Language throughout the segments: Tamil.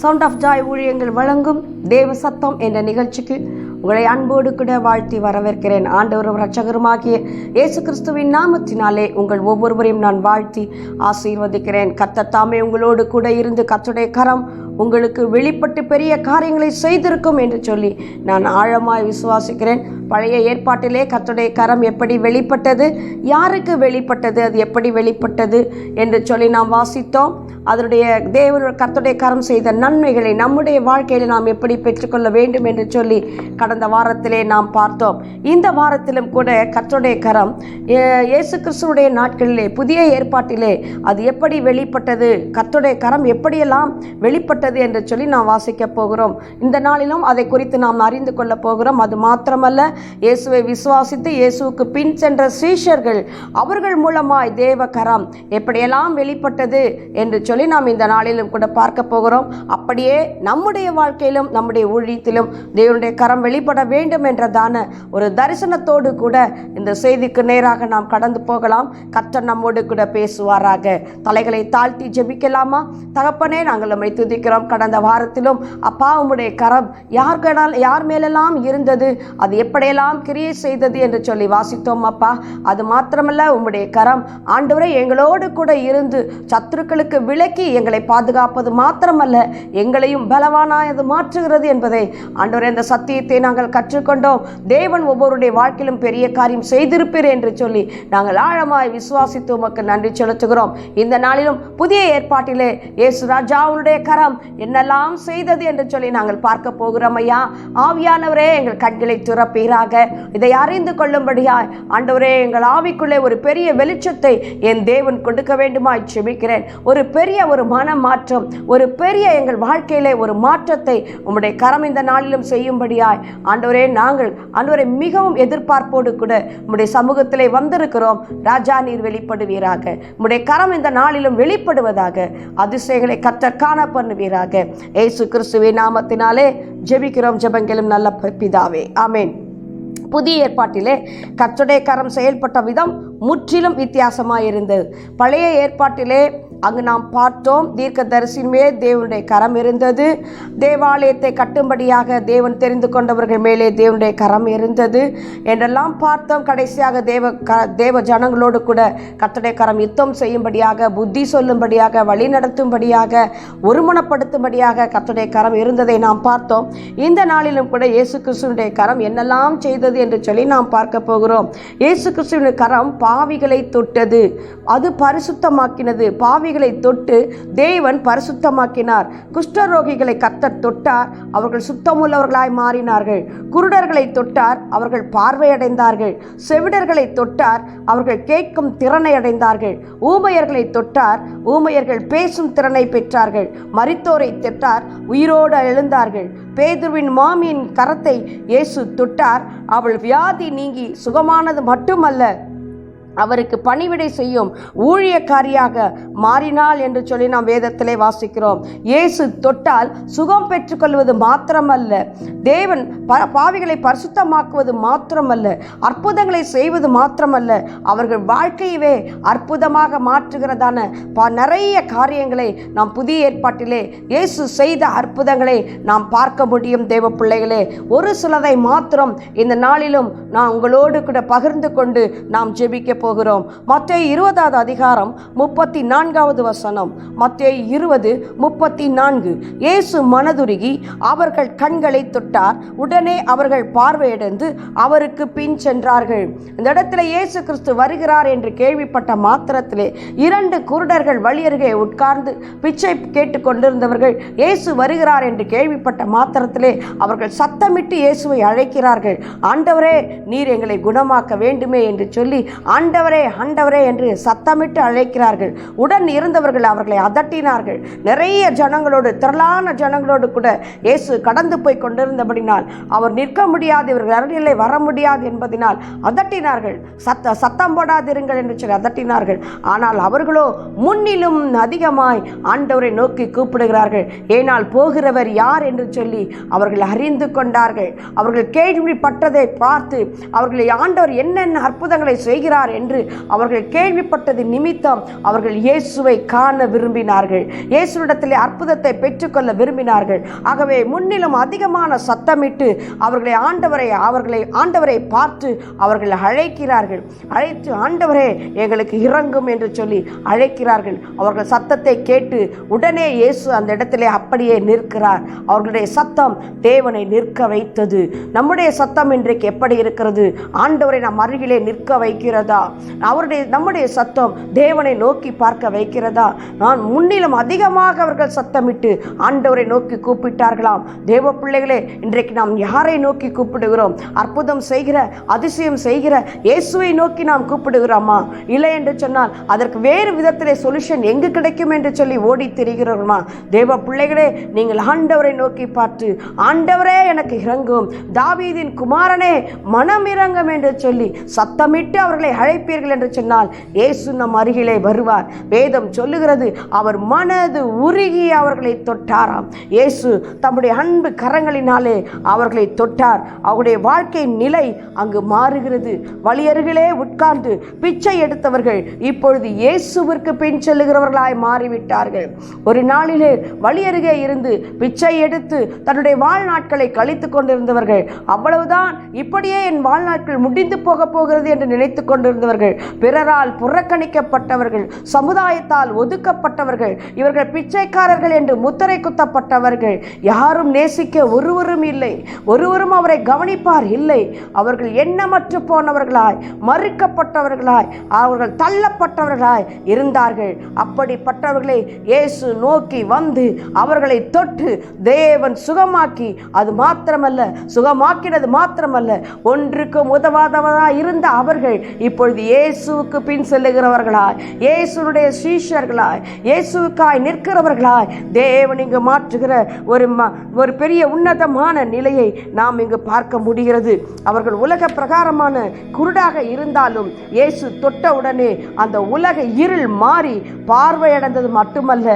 சவுண்ட் ஆஃப் ஜாய் ஊழியங்கள் வழங்கும் தேவ சத்தம் என்ற நிகழ்ச்சிக்கு உங்களை அன்போடு கூட வாழ்த்தி வரவேற்கிறேன். ஆண்டவரும் இரட்சகருமாகிய இயேசு கிறிஸ்துவின் நாமத்தினாலே உங்கள் ஒவ்வொருவரையும் நான் வாழ்த்தி ஆசீர்வதிக்கிறேன். கர்த்தர் தாமே உங்களோடு கூட இருந்து கர்த்தருடைய கரம் உங்களுக்கு வெளிப்பட்டு பெரிய காரியங்களை செய்திருக்கும் என்று சொல்லி நான் ஆழமாய் விசுவாசிக்கிறேன். பழைய ஏற்பாட்டிலே கர்த்தருடைய கரம் எப்படி வெளிப்பட்டது, யாருக்கு வெளிப்பட்டது, அது எப்படி வெளிப்பட்டது என்று சொல்லி நாம் வாசித்தோம். அதனுடைய கர்த்தருடைய கரம் செய்த நன்மைகளை நம்முடைய வாழ்க்கையில் நாம் எப்படி பெற்றுக்கொள்ள வேண்டும் என்று சொல்லி கடந்த வாரத்திலே நாம் பார்த்தோம். இந்த வாரத்திலும் கூட கர்த்தருடைய கரம் இயேசு கிறிஸ்துவுடைய நாட்களிலே புதிய ஏற்பாட்டிலே அது எப்படி வெளிப்பட்டது, கர்த்தருடைய கரம் எப்படியெல்லாம் வெளிப்பட்டது என்று சொல்லி நாம் வாசிக்க போகிறோம். இந்த நாளிலும் அதை குறித்து நாம் அறிந்து கொள்ள போகிறோம். அது மாத்திரமல்ல, இயேசுவை விசுவாசித்து இயேசுவுக்கு பின் சென்ற சீஷர்கள் அவர்கள் மூலமாய் தேவ கரம் எப்படியெல்லாம் வெளிப்பட்டது என்று சொல்லி நாம் இந்த நாளிலும் கூட பார்க்க போகிறோம். அப்படியே நம்முடைய வாழ்க்கையிலும் நம்முடைய ஊழியத்திலும் தேவனுடைய கரம் வெளிப்பட வேண்டும் என்றதான ஒரு தரிசனத்தோடு கூட இந்த செய்திக்கு நேராக நாம் கடந்து போகலாம். கர்த்தர் நம்மோடு கூட பேசுவாராக. தலைகளை தாழ்த்தி ஜெபிக்கலாமா? தகப்பனே, நாங்கள் நம்மை துதிக்கிறோம். கடந்த வாரத்திலும் அப்பா உம்முடைய கரம் யார் மேலெல்லாம் இருந்தது, அது எப்படியெல்லாம் கிரியை செய்தது என்று சொல்லி வாசித்தோம். அப்பா, அது மாத்திரமல்ல, உம்முடைய கரம் ஆண்டவரே எங்களோடு கூட இருந்து சத்துருக்களுக்கு விலக்கி எங்களை பாதுகாப்பது மாத்திரமல்ல, எங்களையும் பலவானாயது மாற்றுகிறது என்பதை ஆண்டவரே இந்த சத்தியத்தை நாங்கள் கற்றுக்கொண்டோம். தேவன் ஒவ்வொருடைய வாழ்க்கையிலும் பெரிய காரியம் செய்திருப்பீர் என்று சொல்லி நாங்கள் ஆழமாய் விசுவாசித்து உமக்கு நன்றி செலுத்துகிறோம். இந்த நாளிலும் புதிய ஏற்பாட்டிலே இயேசு ராஜாவுடைய கரம் என்னெல்லாம் செய்தது என்று சொல்லி நாங்கள் பார்க்க போகிறோம். ஐயா ஆவியானவரே, எங்கள் கண்களை திறப்பீராக. இதை அறிந்து கொள்ளும்படியாய் ஆண்டவரே எங்கள் ஆவிக்குள்ளே ஒரு பெரிய வெளிச்சத்தை என் தேவன் கொடுக்க வேண்டுமாய் ஜெபிக்கிறேன். ஒரு பெரிய ஒரு மன மாற்றம், ஒரு பெரிய எங்கள் வாழ்க்கையிலே ஒரு மாற்றத்தை உம்முடைய கரம் இந்த நாளிலும் செய்யும்படியாய் ஆண்டவரே நாங்கள் ஆண்டவரை மிகவும் எதிர்பார்ப்போடு கூட உம்முடைய சமூகத்திலே வந்திருக்கிறோம். ராஜா, நீர் வெளிப்படுவீராக. உம்முடைய கரம் இந்த நாளிலும் வெளிப்படுவதாக. அதிசயங்களை கர்த்தர் காண பண்ணுவீராக. இயேசு கிறிஸ்துவின் நாமத்தினாலே ஜெபிக்கிறோம். ஜெபங்களும் நல்ல பிதாவே, ஆமென். புதிய ஏற்பாட்டிலே கர்த்தருடைய கரம் செயல்பட்ட விதம் முற்றிலும் வித்தியாசமாக இருந்தது. பழைய ஏற்பாட்டிலே அங்கு நாம் பார்த்தோம், தீர்க்கதரிசியின் மேல் தேவனுடைய கரம் இருந்தது. தேவாலயத்தை கட்டும்படியாக தேவன் தெரிந்து கொண்டவர்கள் மேலே தேவனுடைய கரம் இருந்தது என்றெல்லாம் பார்த்தோம். கடைசியாக தேவ ஜனங்களோடு கூட கர்த்தருடைய கரம் யுத்தம் செய்யும்படியாக, புத்தி சொல்லும்படியாக, வழி நடத்தும்படியாக, ஒருமனப்படுத்தும்படியாக கர்த்தருடைய கரம் இருந்ததை நாம் பார்த்தோம். இந்த நாளிலும் கூட இயேசு கிறிஸ்துவினுடைய கரம் என்னெல்லாம் செய்தது என்று சொல்லி நாம் பார்க்க போகிறோம். இயேசு கிறிஸ்துவினுடைய கரம் பாவிகளை தொட்டது, அது பரிசுத்தமாக்கினது. பாவிகளை தொட்டு தேவன் பரிசுத்தமாக்கினார். குஷ்டரோகிகளை கர்த்தர் தொட்டார், அவர்கள் சுத்தமுள்ளவர்களாய் மாறினார்கள். குருடர்களை தொட்டார், அவர்கள் பார்வையடைந்தார்கள். செவிடர்களை தொட்டார், அவர்கள் கேட்கும் திறனை அடைந்தார்கள். ஊமையர்களை தொட்டார், ஊமையர்கள் பேசும் திறனை பெற்றார்கள். மரித்தோரை தொட்டார், உயிரோடு எழுந்தார்கள். பேதுருவின் மாமியின் கரத்தை இயேசு தொட்டார், அவள் வியாதி நீங்கி சுகமானது மட்டுமல்ல, அவருக்கு பணிவிடை செய்யும் ஊழியக்காரியாக மாறினாள் என்று சொல்லி நாம் வேதத்திலே வாசிக்கிறோம். இயேசு தொட்டால் சுகம் பெற்றுக்கொள்வது மாத்திரமல்ல, தேவன் பாவிகளை பரிசுத்தமாக்குவது மாத்திரமல்ல, அற்புதங்களை செய்வது மாத்திரமல்ல, அவர்கள் வாழ்க்கையவே அற்புதமாக மாற்றுகிறதான நிறைய காரியங்களை நாம் புதிய ஏற்பாட்டிலே இயேசு செய்த அற்புதங்களை நாம் பார்க்க முடியும். தேவ பிள்ளைகளே, ஒரு சிலதை மாத்திரம் இந்த நாளிலும் நான் உங்களோடு கூட பகிர்ந்து கொண்டு நாம் ஜெபிக்க போகிறோம். மத்தேயு 20வது அதிகாரம் 34வது வசனம். மத்தேயு 20:34. இயேசு மனதுருகி அவர்கள் கண்களை தொட்டார், உடனே அவர்கள் பார்வையடைந்து அவருக்கு பின் சென்றார்கள். இந்த இடத்துல இயேசு கிறிஸ்து வருகிறார் என்று கேள்விப்பட்ட மாத்திரத்திலே 2 குருடர்கள் வழியருகே உட்கார்ந்து பிச்சை கேட்டு கொண்டிருந்தவர்கள் இயேசு வருகிறார் என்று கேள்விப்பட்ட மாத்திரத்திலே அவர்கள் சத்தமிட்டு இயேசுவை அழைக்கிறார்கள். ஆண்டவரே, நீர் எங்களை குணமாக்க வேண்டுமே என்று சொல்லி ஆண்டவரே ஆண்டவரே என்று சத்தமிட்டு அழைக்கிறார்கள். உடன் இருந்தவர்கள் அவர்களை அதட்டினார்கள். நிறைய ஜனங்களோடு, திரளான ஜனங்களோடு கூட இயேசு கடந்து போய் கொண்டிருந்தபடினால் அவர் நிற்க முடியாது, இவர்கள் அருகிலே வர முடியாது என்பதனால் அதட்டினார்கள். சத்தம் போடாதிருங்கள் என்று சொல்லி அதட்டினார்கள். ஆனால் அவர்களோ முன்னிலும் அதிகமாய் ஆண்டவரை நோக்கி கூப்பிடுகிறார்கள். ஏனால் போகிறவர் யார் என்று சொல்லி அவர்கள் அறிந்து கொண்டார்கள். அவர்கள் கேள்விப்பட்டதை பார்த்து அவர்களை ஆண்டவர் என்னென்ன அற்புதங்களை செய்கிறார் என்று அவர்கள் கேள்விப்பட்டது நிமித்தம் அவர்கள் இயேசுவை காண விரும்பினார்கள். இயேசுவிடத்திலே அற்புதத்தை பெற்றுக்கொள்ள விரும்பினார்கள். ஆகவே முன்னிலும் அதிகமான சத்தமிட்டு அவர்களை ஆண்டவரை பார்த்து அவர்கள் அழைக்கிறார்கள். அழைத்து, ஆண்டவரே எங்களுக்கு இறங்கும் என்று சொல்லி அழைக்கிறார்கள். அவர்கள் சத்தத்தை கேட்டு உடனே இயேசு அந்த இடத்திலே அப்படியே நிற்கிறார். அவர்களுடைய சத்தம் தேவனை நிற்க வைத்தது. நம்முடைய சத்தம் இன்றைக்கு எப்படி இருக்கிறது? ஆண்டவரை நம் அருகிலே நிற்க வைக்கிறதா? நம்முடைய சத்தம் தேவனை நோக்கி பார்க்க வைக்கிறதா? நான் முன்னிலும் அதிகமாக அவர்கள் சத்தமிட்டு ஆண்டவரை நோக்கி கூப்பிட்டார்களாம். தேவ பிள்ளைகளே, இன்றைக்கு நாம் யாரை நோக்கி கூப்பிடுகிறோம்? அற்புதம் செய்கிற, அதிசயம் செய்கிற இயேசுவை நோக்கி நாம் கூப்பிடுகிறோமா? இல்லை என்று சொன்னால் அதற்கு வேறு விதத்திலே சொல்யூஷன் எங்கு கிடைக்கும் என்று சொல்லி ஓடி திரிகிறோமா? தேவ பிள்ளைகளே, நீங்கள் ஆண்டவரை நோக்கி பார்த்து, ஆண்டவரே எனக்கு இறங்கும், தாவீதின் குமாரனே மனம் இறங்கும் என்று சொல்லி சத்தமிட்டு அவர்களை அழைப்பீர்கள் என்று சொன்னால் இயேசு நம் அருகிலே வருவார். வேதம் சொல்லுகிறது, அவர் மனது உருகி அவர்களை தொட்டாராம். இயேசு தம்முடைய அன்பு கரங்களினாலே அவர்களை தொட்டார். அவருடைய வாழ்க்கை நிலை அங்கு மாறுகிறது. வழியருகிலே உட்கார்ந்து பிச்சை எடுத்தவர்கள் இப்பொழுது இயேசுவிற்கு பின் செல்லுகிறவர்களாய் மாறிவிட்டார்கள். ஒரு நாளிலே வழியருகே இருந்து பிச்சை எடுத்து தன்னுடைய வாழ்நாட்களை கழித்து கொண்டிருந்தவர்கள், அவ்வளவுதான், இப்படியே என் வாழ்நாட்கள் முடிந்து போக போகிறது என்று நினைத்து கொண்டிருந்தவர்கள், பிறரால் புறக்கணிக்கப்பட்டவர்கள், சமுதாயத்தால் ஒதுக்கப்பட்டவர்கள், இவர்கள் பிச்சைக்காரர்கள் என்று முத்திரை குத்தப்பட்டவர்கள், யாரும் நேசிக்க ஒருவரும் இல்லை, ஒருவரும் அவரை கவனிப்பார் இல்லை. அவர்கள் எண்ணமற்று போனவர்களாய், மறுக்கப்பட்டவர்களாய், அவர்கள் தள்ளப்பட்டவர்களாய் இருந்தார்கள். அப்படிப்பட்டவர்களை இயேசு நோக்கி வந்து அவர்களை தொட்டு தேவன் சுகமாக்கி, அது மாத்திரமல்ல, சுகமாக்கினது மாத்திரமல்ல, ஒன்றுக்கும் உதவாதவராய் இருந்த அவர்கள் இப்பொழுது இயேசுவுக்கு பின் செல்லுகிறவர்களாய், இயேசுடைய சீஷர்களாய், இயேசுவுக்காய் நிற்கிறவர்களாய் தேவன் இங்கு மாற்றுகிற ஒரு பெரிய உன்னதமான நிலையை நாம் இங்கு பார்க்க முடிகிறது. அவர்கள் உலக பிரகாரமான குருடாக இருந்தாலும் இயேசு தொட்டவுடனே அந்த உலக இருள் மாறி பார்வையடைந்தது மட்டுமல்ல,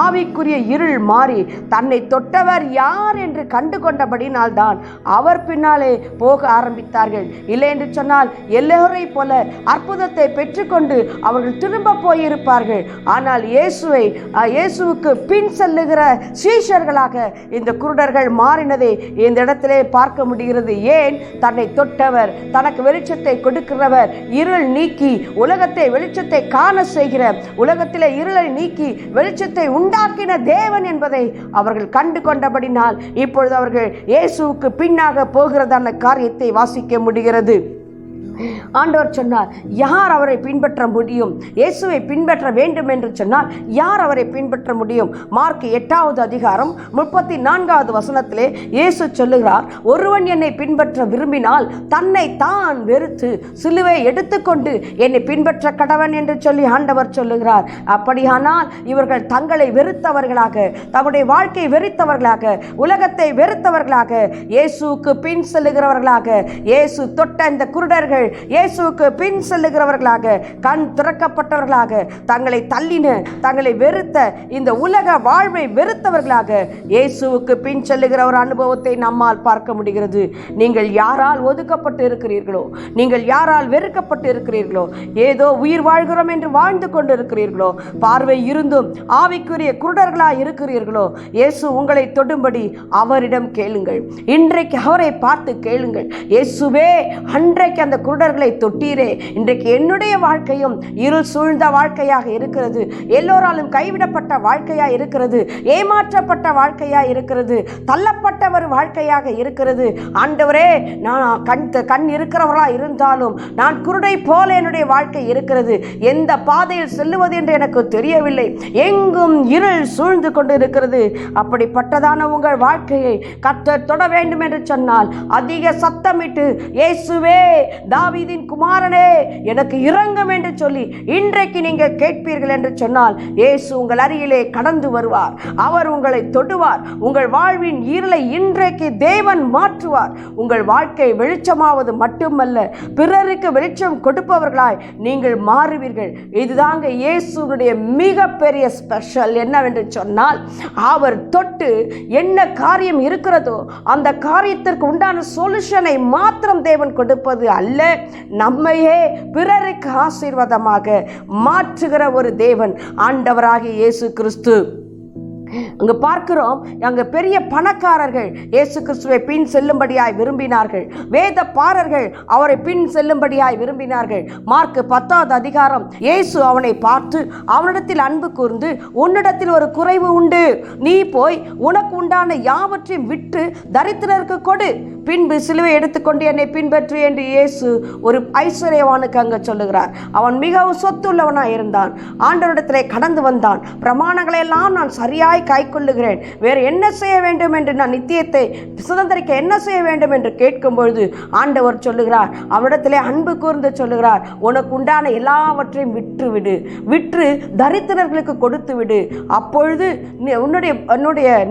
ஆவிக்குரிய இருள் மாறி தன்னை தொட்டவர் யார் என்று கண்டு கொண்டபடினால்தான் அவர் பின்னாலே போக ஆரம்பித்தார்கள். இல்லை என்று சொன்னால் எல்லோரை போல அற்புதத்தை பெற்றுக்கொண்டு அவர்கள் திரும்ப போயிருப்பார்கள். ஆனால் இயேசுவுக்கு பின் செல்லுகிற சீஷர்களாக இந்த குருடர்கள் மாறினதை இந்த இடத்திலே பார்க்க முடிகிறது. ஏன்? தன்னை தொட்டவர், தனக்கு வெளிச்சத்தை கொடுக்கிறவர், இருள் நீக்கி உலகத்தை வெளிச்சத்தை காண செய்கிற, உலகத்திலே இருளை நீக்கி வெளிச்சத்தை உண்டாக்கின தேவன் என்பதை அவர்கள் கண்டு கொண்டபடினால் இப்பொழுது அவர்கள் இயேசுவுக்கு பின்னாக போகிறதான காரியத்தை வாசிக்க முடிகிறது. ஆண்டவர் சொன்னார், யார் அவரை பின்பற்ற முடியும்? இயேசுவை பின்பற்ற வேண்டும் என்று சொன்னால் யார் அவரை பின்பற்ற முடியும்? மார்க் 8வது அதிகாரம் 34வது வசனத்திலே இயேசு சொல்லுகிறார், ஒருவன் என்னை பின்பற்ற விரும்பினால் தன்னை தான் வெறுத்து சிலுவை எடுத்துக்கொண்டு என்னை பின்பற்ற கடவன் என்று சொல்லி ஆண்டவர் சொல்லுகிறார். அப்படியானால் இவர்கள் தங்களை வெறுத்தவர்களாக, தங்களுடைய வாழ்க்கை வெறுத்தவர்களாக, உலகத்தை வெறுத்தவர்களாக, இயேசுவுக்கு பின் செல்லுகிறவர்களாக, இயேசு தொட்ட இந்த குருடர்கள் இயேசுவுக்கு பின் செல்லுகிறவர்களாக, கண் திறக்கப்பட்டவர்களாக, தங்களை தள்ளின, தங்களை வெறுத்த, இந்த உலக வாழ்வை வெறுத்தவர்களாக இயேசுவுக்கு பின் செல்லுகிற ஒரு அனுபவத்தை நம்மால் பார்க்க முடிகிறது. நீங்கள் யாரால் ஒதுக்கப்பட்டு இருக்கிறீர்களோ, நீங்கள் யாரால் வெறுக்கப்பட்டு இருக்கிறீர்களோ, ஏதோ உயிர் வாழ்கிறோம் என்று வாழ்ந்து கொண்டு இருக்கிறீர்களோ, பார்வை இருந்தும் ஆவிக்குரிய குருடர்களாய் இருக்கிறீர்களோ, இயேசு உங்களை தொடும்படி அவரிடம் கேளுங்கள். இன்றைக்கு அவரை பார்த்து கேளுங்கள். இயேசுவே, அன்றைக்கு அந்த குருடர்களை தொட்டீரே, இன்றைக்கு என்னுடைய வாழ்க்கையும் இருள் சூழ்ந்த வாழ்க்கையாக இருக்கிறது, எல்லோராலும் கைவிடப்பட்ட வாழ்க்கையாக இருக்கிறது, ஏமாற்றப்பட்ட வாழ்க்கையாக இருக்கிறது, தள்ளப்பட்ட ஒரு வாழ்க்கையாக இருக்கிறது. ஆண்டவரே, நான் கண் இருக்கிறவர்களாக இருந்தாலும் நான் குருடை போல என்னுடைய வாழ்க்கை இருக்கிறது, எந்த பாதையில் செல்லுவது என்று எனக்கு தெரியவில்லை, எங்கும் இருள் சூழ்ந்து கொண்டு இருக்கிறது. அப்படிப்பட்டதான உங்கள் வாழ்க்கையை கர்த்தர் தொட வேண்டும் என்று சொன்னால் அதிக சத்தமிட்டு, இயேசுவே, தாவீதின் குமாரனே எனக்கு இரங்கும் என்று சொல்லி இன்றைக்கு நீங்கள் கேட்பீர்கள் என்று சொன்னால் இயேசு உங்கள் அருகிலே கடந்து வருவார். அவர் உங்களை தொடுவார். உங்கள் வாழ்வின் இருளை இன்றைக்கு தேவன் மாற்றுவார். உங்கள் வாழ்க்கை வெளிச்சமாவது மட்டுமல்ல, பிறருக்கு வெளிச்சம் கொடுப்பவர்களாய் நீங்கள் மாறுவீர்கள். இதுதாங்க இயேசுடைய மிகப்பெரிய ஸ்பெஷல். என்னவென்று சொன்னால், அவர் தொட்டு என்ன காரியம் இருக்கிறதோ அந்த காரியத்திற்கு உண்டான சொல்யூஷனை மாத்திரம் தேவன் கொடுப்பது அல்ல, நாளில் நம்மையே பிறருக்கு ஆசீர்வாதமாக மாற்றுகிற ஒரு தேவன் ஆண்டவராகிய இயேசு கிறிஸ்து. அங்கு பார்க்கிறோம், அங்கு பெரிய பணக்காரர்கள் இயேசு கிறிஸ்துவை பின் செல்லும்படியாய் விரும்பினார்கள். வேத பாரர்கள் அவரை பின் செல்லும்படியாய் விரும்பினார்கள். மார்க் 10வது அதிகாரம், இயேசு அவனை பார்த்து அவனிடத்தில் அன்பு கூர்ந்து, உன்னிடத்தில் ஒரு குறைவு உண்டு, நீ போய் உனக்கு உண்டான யாவற்றையும் விற்று தரித்திரருக்கு கொடு, பின்பு சிலுவை எடுத்துக்கொண்டு என்னை பின்பற்று என்று இயேசு ஒரு ஐஸ்வர்யவானுக்கு அங்கு சொல்லுகிறார். அவன் மிகவும் சொத்துள்ளவனாய் இருந்தான். ஆண்டவரிடத்திலே கடந்து வந்தான். பிரமாணங்களை எல்லாம் நான் சரியாய் கை கொள்ளுகிறேன், வேறு என்ன செய்ய வேண்டும் என்று, நான் நித்தியத்தை சுதந்திரிக்க என்ன செய்ய வேண்டும் என்று கேட்கும் பொழுது ஆண்டவர் சொல்லுகிறார், அவனிடத்திலே அன்பு கூர்ந்து சொல்லுகிறார், உனக்கு உண்டான எல்லாவற்றையும் விற்றுவிடு, விற்று தரித்திரர்களுக்கு கொடுத்து விடு, அப்பொழுது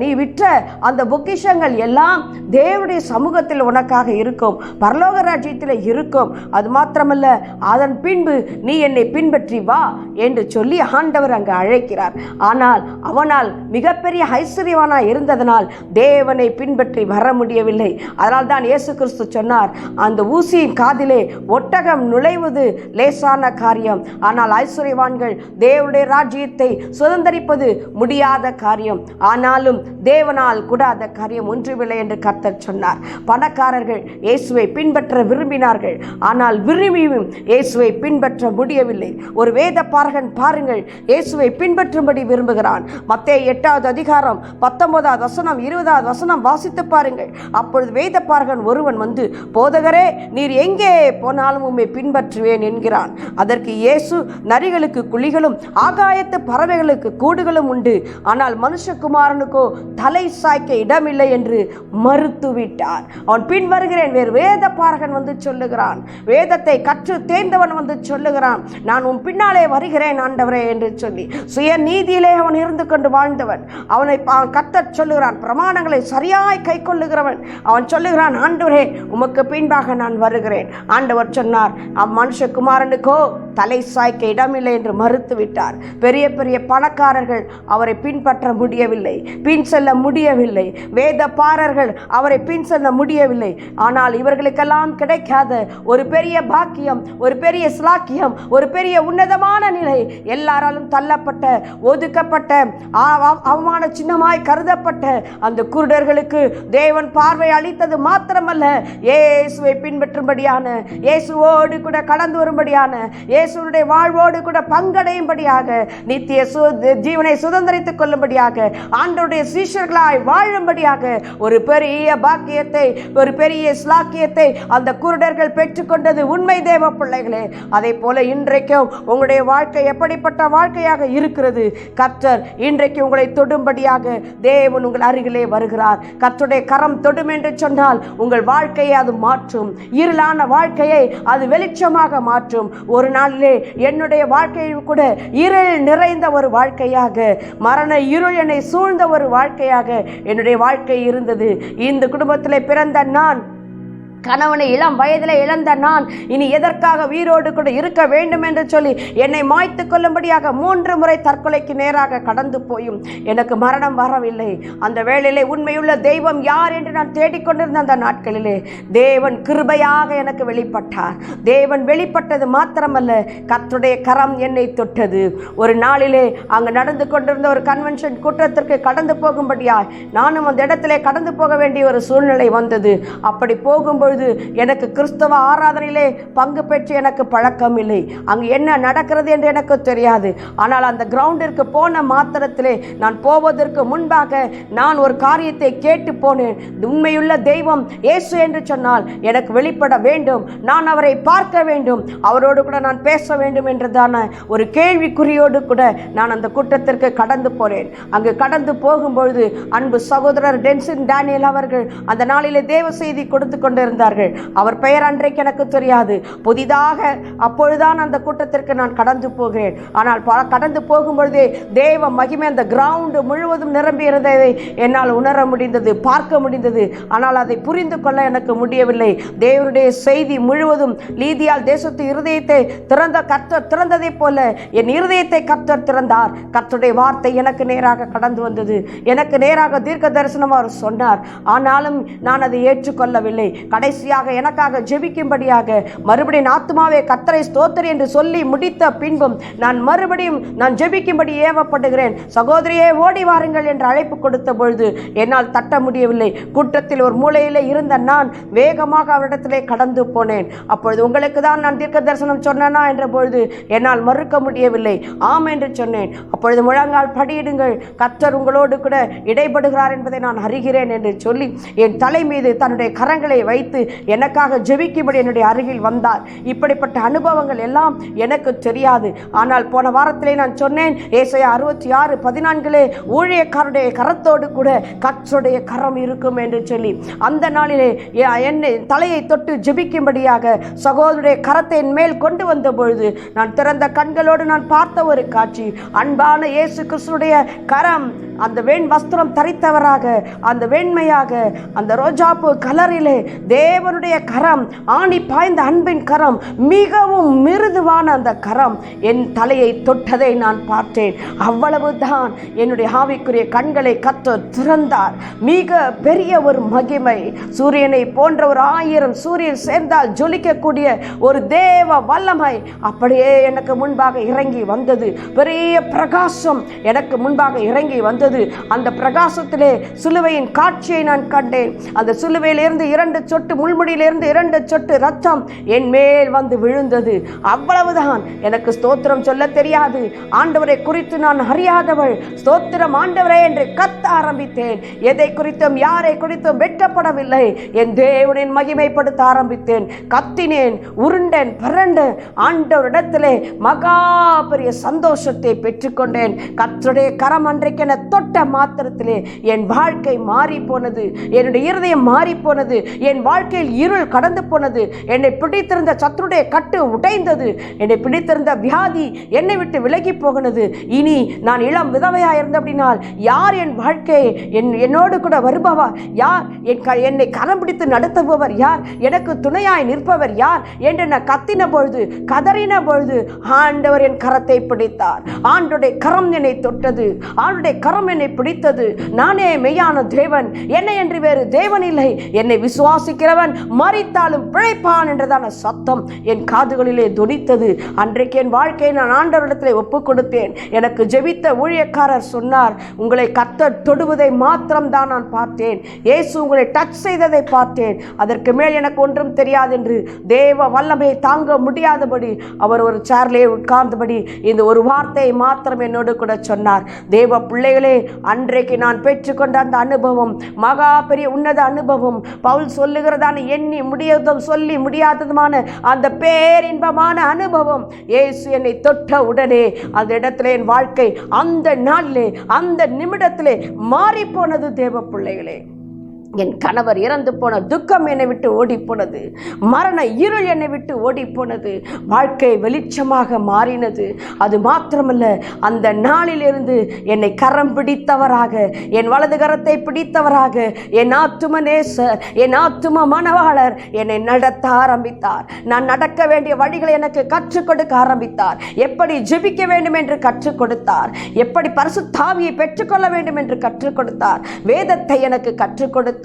நீ விற்ற அந்த பொக்கிஷங்கள் எல்லாம் தேவனுடைய சமூகத்தில் உனக்காக இருக்கும், பரலோக ராஜ்யத்தில் இருக்கும். அது மாத்திரமல்ல, அதன் பின்பு நீ என்னை பின்பற்றி வா என்று சொல்லி ஆண்டவர் அங்கு அழைக்கிறார். ஆனால் அவனால் மிகப்பெரிய ஐஸ்வர்யவானாய் இருந்ததனால் தேவனை பின்பற்றி வர முடியவில்லை. அதனால் தான் இயேசு கிறிஸ்து சொன்னார், அந்த ஊசியின் காதிலே ஒட்டகம் நுழைவது லேசான காரியம், ஆனால் ஐஸ்வர்யவான்கள் தேவனுடைய ராஜ்யத்தை சுதந்தரிப்பது முடியாத காரியம். ஆனாலும் தேவனால் கூடாத காரியம் ஒன்றுமில்லை என்று கர்த்தர் சொன்னார். பணக்காரர்கள் இயேசுவை பின்பற்ற விரும்பினார்கள், ஆனால் விரும்பியும் இயேசுவை பின்பற்ற முடியவில்லை. ஒரு வேத பாரகன் பாருங்கள், இயேசுவை பின்பற்றும்படி விரும்புகிறான். மத்தேயு 8வது அதிகாரம் 19வது வசனம் 20வது வசனம் வாசித்து பாருங்கள். அப்பொழுது வேத பாரகன் ஒருவன் வந்து, போதகரே, நீர் எங்கே போனாலும் உம்மை பின்பற்றுவேன் என்கிறான். அதற்கு இயேசு, நரிகளுக்கு குழிகளும் ஆகாயத்து பறவைகளுக்கு கூடுகளும் உண்டு, ஆனால் மனுஷகுமாரனுக்கோ தலை சாய்க்க இடமில்லை என்று மறுத்துவிட்டார். அவன் பின் வருகிறேன். வேறு வேத பாரகன் வந்து சொல்லுகிறான், வேதத்தை கற்று தேர்ந்தவன் வந்து சொல்லுகிறான், நான் உன் பின்னாலே வருகிறேன் ஆண்டவரே என்று சொல்லி சுய நீதியிலே அவன் இருந்து கொண்டு வாழ்ந்தவன். அவனை கர்த்தர் சொல்லுகிறான், பிரமாணங்களை சரியாய் கை கொள்ளுகிறவன். அவன் சொல்லுகிறான், ஆண்டவரே, உமக்கு பின்பாக நான் வருகிறேன். ஆண்டவர் சொன்னார், மனுஷகுமாரனுக்கோ தலை சாய்க்க இடமில்லை என்று மறுத்து விட்டார். பெரிய பெரிய பணக்காரர்கள் அவரை பின்பற்ற முடியவில்லை, பின் செல்ல முடியவில்லை. வேத பாரர்கள் அவரை பின் செல்ல முடியவில்லை. ஆனால் இவர்களுக்கெல்லாம் கிடைக்காத ஒரு பெரிய பாக்கியம், ஒரு பெரிய ஸ்லாக்கியம், ஒரு பெரிய உன்னதமான நிலை, எல்லாராலும் தள்ளப்பட்ட, ஒதுக்கப்பட்ட, அவமான சின்னமாய் கருதப்பட்ட அந்த குருடர்களுக்கு தேவன் பார்வை அளித்தது மாத்திரமல்ல, இயேசுவை பின்பற்றும்படியான, இயேசுவோடு கூட கடந்து வரும்படியான, இயேசுடைய வாழ்வோடு கூட பங்கடையும்படியாக, நித்திய ஜீவனை சுதந்திரித்துக் கொள்ளும்படியாக, ஆண்டவருடைய சீஷர்களாய் வாழும்படியாக ஒரு பெரிய பாக்கியத்தை, ஒரு பெரிய ஸ்லாக்கியத்தை அந்த குருடர்கள் பெற்றுக்கொண்டது உண்மை தேவ பிள்ளைகளே. அதே போல இன்றைக்கும் உங்களுடைய வாழ்க்கை எப்படிப்பட்ட வாழ்க்கையாக இருக்கிறது? கர்த்தர் இன்றைக்கு உங்களை தொடும்படியாக தேவன் உங்கள் அருகிலே வருகிறார். கர்த்தருடைய கரம் தொடும் என்று சொன்னால் உங்கள் வாழ்க்கையை அது மாற்றும். இருளான வாழ்க்கையை அது வெளிச்சமாக மாற்றும். ஒரு நாளிலே என்னுடைய வாழ்க்கையில் கூட இருள் நிறைந்த ஒரு வாழ்க்கையாக, மரண இருள் என்னை சூழ்ந்த ஒரு வாழ்க்கையாக என்னுடைய வாழ்க்கை இருந்தது. இந்த குடும்பத்திலே பிறந்த நான், கணவனை இளம் வயதிலே இழந்த நான், இனி எதற்காக உயிரோடு கூட இருக்க வேண்டும் என்று சொல்லி என்னை மாய்த்து கொள்ளும்படியாக 3 முறை தற்கொலைக்கு நேராக கடந்து போயும் எனக்கு மரணம் வரவில்லை. அந்த வேளையிலே உண்மையுள்ள தெய்வம் யார் என்று நான் தேடிக்கொண்டிருந்த அந்த நாட்களிலே தேவன் கிருபையாக எனக்கு வெளிப்பட்டார். தேவன் வெளிப்பட்டது மாத்திரமல்ல, கர்த்தருடைய கரம் என்னை தொட்டது. ஒரு நாளிலே அங்கு நடந்து கொண்டிருந்த ஒரு கன்வென்ஷன் கூட்டத்திற்கு கடந்து போகும்படியாய் நானும் அந்த இடத்திலே கடந்து போக வேண்டிய ஒரு சூழ்நிலை வந்தது. அப்படி போகும்போது எனக்கு கிறிஸ்தவ ஆராதனையிலே பங்கு பெற்று எனக்கு பழக்கம் இல்லை. அங்கு என்ன நடக்கிறது என்று எனக்கு தெரியாது. ஆனால் அந்த கிரவுண்டிற்கு போன மாத்திரத்திலே நான் போவதற்கு முன்பாக நான் ஒரு காரியத்தை கேட்டு போனேன். உண்மையுள்ள தெய்வம் இயேசு என்று சொன்னால் எனக்கு வெளிப்பட வேண்டும், நான் அவரை பார்க்க வேண்டும், அவரோடு கூட நான் பேச வேண்டும் என்றதான ஒரு கேள்விக்குறியோடு கூட நான் அந்த கூட்டத்திற்கு கடந்து போனேன். அங்கு கடந்து போகும்பொழுது அன்பு சகோதரர் டென்சின் டேனியல் அவர்கள் அந்த நாளிலே தேவ செய்தி கொடுத்து கொண்டிருந்தார்கள். அவர் பெயர் அன்றைக்கு எனக்கு தெரியாது. புதிதாக அப்பொழுதுதான் அந்த கூட்டத்திற்கு நான் கடந்து போகிறேன். ஆனால் கடந்து போகும்பொழுதே தேவ மகிமை அந்த கிரவுண்ட் முழுவதும் நிரம்பி இருந்ததை என்னால் உணர முடிந்தது, பார்க்க முடிந்தது. ஆனால் அதை புரிந்து கொள்ள எனக்கு முடியவில்லை. தேவனுடைய செய்தி முழுவதும் லீதியால் தேசத்து இருதயத்தை கர்த்தர் திறந்ததை போல என் இருதயத்தை கர்த்தர் திறந்தார். கர்த்தருடைய வார்த்தை எனக்கு நேராக கடந்து வந்தது. எனக்கு நேராக தீர்க்க தரிசனம் அவர் சொன்னார். ஆனாலும் நான் அதை ஏற்றுக்கொள்ளவில்லை. கடைசியாக எனக்காக ஜெபிக்கும்படியாக மறுபடியும் ஆத்துமாவே கர்த்தரை ஸ்தோத்திரி என்று சொல்லி முடித்த பின்பும் நான் ஜெபிக்கும்படி ஏவப்படுகிறேன், சகோதரியே ஓடி வாருங்கள் என்று அழைப்பு கொடுத்த பொழுது என்னால் தட்ட முடியவில்லை. கூட்டத்தில் ஒரு மூலையிலே இருந்த நான் வேகமாக அவரிடத்திலே கடந்து போனேன். அப்பொழுது உங்களுக்கு தான் நான் தீர்க்க தரிசனம் சொன்னேனா என்ற பொழுது என்னால் மறுக்க முடியவில்லை. ஆம் என்று சொன்னேன். அப்பொழுது முழங்கால் படியிடுங்கள், கர்த்தர் உங்களோடு கூட இடைப்படுகிறார் என்பதை நான் அறிகிறேன் என்று சொல்லி என் தலை மீது தன்னுடைய கரங்களை வைத்து எனக்காக ஜெபிக்கும்படி என்னுடைய அருகில் வந்தார். இப்படிப்பட்ட அனுபவங்கள் எல்லாம் எனக்கு தெரியாது. ஆனால் போன வாரத்திலே நான் சொன்னேன், ஏசாயா 66:14 ஊழியக்காரருடைய கரத்தோடு கூட கர்த்தருடைய கரம் இருக்கும் என்று சொல்லி அந்த நாளிலே என்னை தலையை தொட்டு ஜெபிக்கும்படியாக சகோதரருடைய கரத்தை என் மேல் கொண்டு வந்த பொழுது நான் திறந்த கண்களோடு நான் பார்த்த ஒரு காட்சி, அன்பான இயேசு கிறிஸ்துடைய கரம் அந்த வெண் வஸ்திரம் தரித்தவராக, அந்த வெண்மையாக, அந்த ரோஜாப்பூ கலரிலே தேவனுடைய கரம், ஆணி பாய்ந்த அன்பின் கரம், மிகவும் மிருதுவான அந்த கரம் என் தலையை தொட்டதை நான் பார்த்தேன். அவ்வளவுதான் என்னுடைய ஆவிக்குரிய கண்களை கர்த்தர் திறந்தார். மிக பெரிய ஒரு மகிமை, சூரியனை போன்ற ஒரு 1000 சூரியன் சேர்ந்தால் ஜொலிக்கக்கூடிய ஒரு தேவ வல்லமை அப்படியே எனக்கு முன்பாக இறங்கி வந்தது. பெரிய பிரகாசம் எனக்கு முன்பாக இறங்கி வந்தது. அந்த பிரகாசத்திலே சிலுவையின் காட்சியை நான் கண்டேன். அந்த சிலுவையிலிருந்து 2 சொட்டு, முள்முடியிலிருந்து 2 சொட்டு ரத்தம் என் மேல் வந்து விழுந்தது. அவ்வளவுதான். எனக்கு ஸ்தோத்திரம் சொல்ல தெரியாது, ஆண்டவரை குறித்து நான் அறியாதவள். ஸ்தோத்திரம் ஆண்டவரே என்று கத்த ஆரம்பித்தேன். எதை குறித்தும் யாரை குறித்தும் வெட்கப்படவில்லை. என் தேவனின் மகிமைப்படுத்த ஆரம்பித்தேன். கத்தினேன், உருண்டேன், பரண்டேன். ஆண்டவரிடத்திலே மகா பெரிய சந்தோஷத்தை பெற்றுக்கொண்டேன். கர்த்தருடைய கரம் அன்றைக்கு என தொட்ட மாத்திரத்திலே என் வாழ்க்கை மாறி போனது. என்னுடைய இருதயம் மாறி போனது. என் வாழ்க்கையில் இருள் கடந்து போனது. என்னை பிடித்திருந்த சத்துருடைய கட்டு உடைந்தது. என்னை பிடித்திருந்த வியாதி என்னை விட்டு விலகி போகிறது. இனி நான் இளம் விதவையாக இருந்த அப்படினால் யார் என் வாழ்க்கையை என்னோடு கூட வருபவர் யார்? என்னை கரம் பிடித்து நடத்துபவர் யார்? எனக்கு துணையாய் நிற்பவர் யார் என்று நான் கத்தின பொழுது, கதறின பொழுது ஆண்டவர் என் கரத்தை பிடித்தார். ஆண்டவருடைய கரம் என்னை தொட்டது. ஆண்டவருடைய கரம் என்னை பிடித்தது. நானே மெய்யான தேவன், என்னை என்று வேறு தேவன் இல்லை. என்னை விசுவாசிக்கிறவன் மரித்தாலும் பிழைப்பான் என்றதான சத்தம் என் காதுகளிலே தொனித்தது. அன்றைக்கு என் வாழ்க்கையை நான் ஆண்டவரிடத்திலே ஒப்புக் கொடுத்தேன். எனக்கு ஜெபித்த ஊழியக்காரர் சொன்னார், உங்களை கர்த்தர் தொடுவதை மாத்திரம் தான் நான் பார்த்தேன். இயேசு உங்களை டச் செய்ததை பார்த்தேன். அதற்கு மேல் எனக்கு ஒன்றும் தெரியாது என்று தேவ வல்லமை தாங்க முடியாதபடி அவர் ஒரு சேர்லே உட்கார்ந்தபடி இந்த ஒரு வார்த்தையை மாத்திரம் என்னோடு கூட சொன்னார். தேவ பிள்ளைகளே, அன்றைக்கு நான் பெற்றுக்கொண்ட அந்த அனுபவம் மகா பெரிய உன்னத அனுபவம். பவுல் சொல்லுகிறதான எண்ணி முடியாததும் சொல்லி முடியாததுமான அந்த பேரின்பமான அனுபவம். இயேசு என்னை தொட்ட உடனே அந்த இடத்துல என் வாழ்க்கை அந்த நாளிலே, அந்த நிமிடத்திலே மாறி போனது. தேவ பிள்ளைகளே, என் கணவர் இறந்து போன துக்கம் என்னை விட்டு ஓடி போனது. மரண இருள் என்னை விட்டு ஓடி போனது. வாழ்க்கை வெளிச்சமாக மாறினது. அது மாத்திரமல்ல, அந்த நாளிலிருந்து என்னை கரம் பிடித்தவராக, என் வலது கரத்தை பிடித்தவராக, என் ஆத்தும நேசர், என் ஆத்தும மனவாளர் என்னை நடத்த ஆரம்பித்தார். நான் நடக்க வேண்டிய வழிகளை எனக்கு கற்றுக் கொடுக்க ஆரம்பித்தார். எப்படி ஜெபிக்க வேண்டும் என்று கற்றுக் கொடுத்தார். எப்படி பரிசுத்த ஆவியை பெற்றுக்கொள்ள வேண்டும் என்று கற்றுக் கொடுத்தார். வேதத்தை எனக்கு கற்றுக் கொடுத்தார்.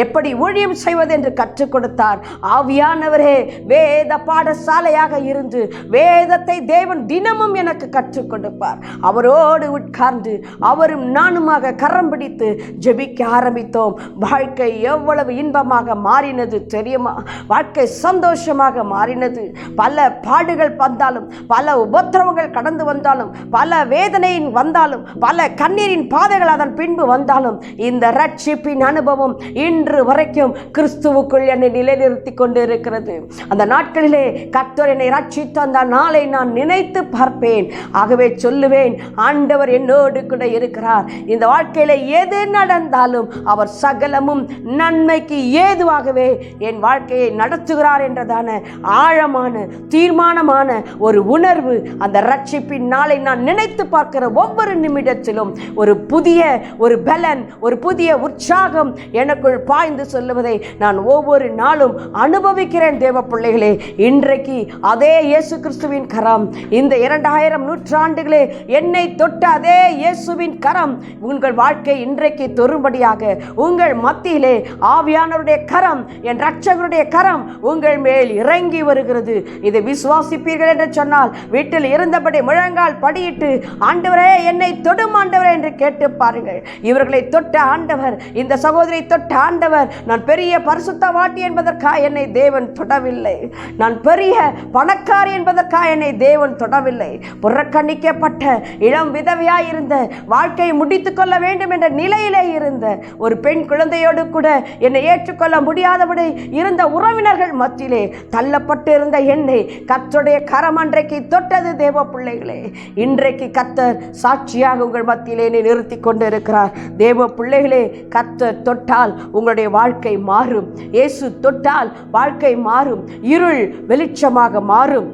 எப்படி ஊழியம் செய்வது என்று கற்றுக் கொடுத்தார். ஆவியானவரே வேத பாடசாலையாக இருந்து வேதத்தை தேவன் தினமும் எனக்கு கற்றுக் கொடுப்பார். அவரோடு உட்கார்ந்து அவரும் நானுமாக கரம் பிடித்து ஜெபிக்க ஆரம்பித்தோம். வாழ்க்கை எவ்வளவு இன்பமாக மாறினது தெரியுமா? வாழ்க்கை சந்தோஷமாக மாறினது. பல பாடுகள் வந்தாலும், பல உபத்திரவங்கள் கடந்து வந்தாலும், பல வேதனையின் வந்தாலும், பல கண்ணீரின் பாதைகள் அதன் பின்பு வந்தாலும், இந்த ரட்சிப்பின் அனுபவம் இன்று வரைக்கும் கிறிஸ்துவுக்குள் என்னை நிலைநிறுத்தி கொண்டு இருக்கிறது. அந்த நாட்களிலே கர்த்தர் என்னை ரட்சித்த அந்த நாளை நான் நினைத்து பார்ப்பேன். ஆகவே சொல்லுவேன், ஆண்டவர் என்னோடு கூட இருக்கிறார். இந்த வாழ்க்கையில எது நடந்தாலும் அவர் சகலமும் நன்மைக்கு ஏதுவாகவே என் வாழ்க்கையை நடத்துகிறார் என்றதான ஆழமான தீர்மானமான ஒரு உணர்வு. அந்த ரட்சிப்பின் நாளை நான் நினைத்து பார்க்கிற ஒவ்வொரு நிமிடத்திலும் ஒரு புதிய ஒரு பலன், ஒரு புதிய உற்சாகம் எனக்குள் பாய்ந்து சொல்லுவதை நான் ஒவ்வொரு நாளும் அனுபவிக்கிறேன். தேவ பிள்ளைகளே, இன்றைக்கு அதே இயேசு கிறிஸ்துவின் கரம், இந்த 2000 நூற்றாண்டுகளே என்னை தொட்ட அதே இயேசுவின் கரம் உங்கள் வாழ்க்கை இன்றைக்கு தொறும்படியாக உங்கள் மத்தியிலே ஆவியானவருடைய கரம், என் இரட்சகருடைய கரம் உங்கள் மேல் இறங்கி வருகிறது. இதை விசுவாசிப்பீர்கள் என்று சொன்னால் வீட்டில் இருந்தபடி முழங்கால் படியிட்டு, ஆண்டவரே என்னை தொடும் ஆண்டவரே என்று கேட்டு பாருங்கள். இவர்களை தொட்ட ஆண்டவர், இந்த சகோதரி தொட்ட ஆண்டவர், நான் பெரிய பரிசுத்தவாட்டி என்பதற்காக என்னை தேவன் தொடவில்லை. நான் பெரிய பணக்காரி என்பதற்காக என்னை தேவன் தொடவில்லை. புறக்கணிக்கப்பட்ட இளம் விதவையாய் இருந்த, வாழ்க்கையை முடித்துக் கொள்ள வேண்டும் என்ற நிலையிலே இருந்த ஒரு பெண் குழந்தையோடு கூட என்னை ஏற்றுக்கொள்ள முடியாதபடி இருந்த உறவினர்கள் மத்தியிலே தள்ளப்பட்டு இருந்த என்னை கர்த்தருடைய கரம் அன்றைக்கு தொட்டது. தேவ பிள்ளைகளே, இன்றைக்கு கர்த்தர் சாட்சியாக உங்கள் மத்தியிலே நிறுத்தி கொண்டு இருக்கிறார். தேவ பிள்ளைகளே, கர்த்தர் தொட்டால் உங்களுடைய வாழ்க்கை மாறும். இயேசு தொட்டால் வாழ்க்கை மாறும். இருள் வெளிச்சமாக மாறும்.